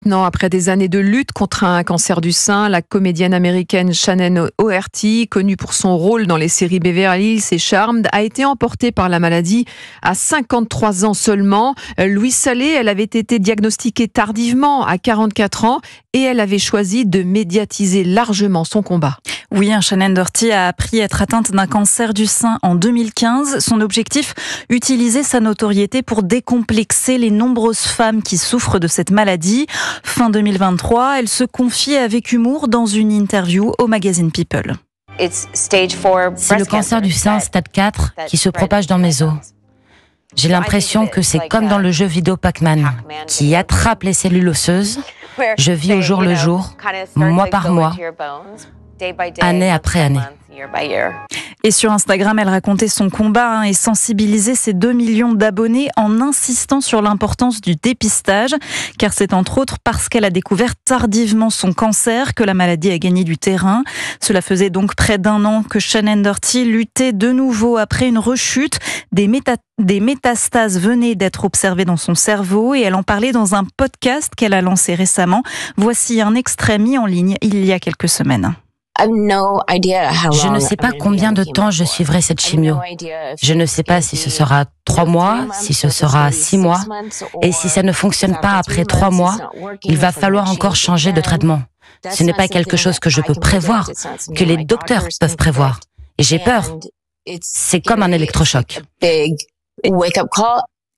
Non, après des années de lutte contre un cancer du sein, la comédienne américaine Shannon O'Herty, connue pour son rôle dans les séries Beverly Hills et Charmed, a été emportée par la maladie à 53 ans seulement. Louise Salé, elle avait été diagnostiquée tardivement à 44 ans et elle avait choisi de médiatiser largement son combat. Oui, Shannon O'Herty a appris être atteinte d'un cancer du sein en 2015. Son objectif, utiliser sa notoriété pour décomplexer les nombreuses femmes qui souffrent de cette maladie. Fin 2023, elle se confie avec humour dans une interview au magazine People. C'est le cancer du sein stade 4 qui se propage dans mes os. J'ai l'impression que c'est comme dans le jeu vidéo Pac-Man, qui attrape les cellules osseuses. Je vis au jour le jour, mois par mois, année après année. Et sur Instagram, elle racontait son combat et sensibilisait ses 2 millions d'abonnés en insistant sur l'importance du dépistage, car c'est entre autres parce qu'elle a découvert tardivement son cancer que la maladie a gagné du terrain. Cela faisait donc près d'1 an que Shannon O'Herty luttait de nouveau après une rechute. Des métastases venaient d'être observées dans son cerveau et elle en parlait dans un podcast qu'elle a lancé récemment. Voici un extrait mis en ligne il y a quelques semaines. Je ne sais pas combien de temps je suivrai cette chimio. Je ne sais pas si ce sera 3 mois, si ce sera 6 mois. Et si ça ne fonctionne pas après 3 mois, il va falloir encore changer de traitement. Ce n'est pas quelque chose que je peux prévoir, que les docteurs peuvent prévoir. Et j'ai peur. C'est comme un électrochoc.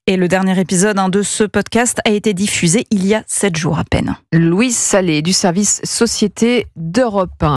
Et le dernier épisode de ce podcast a été diffusé il y a 7 jours à peine. Louise Salé du service Société d'Europe 1.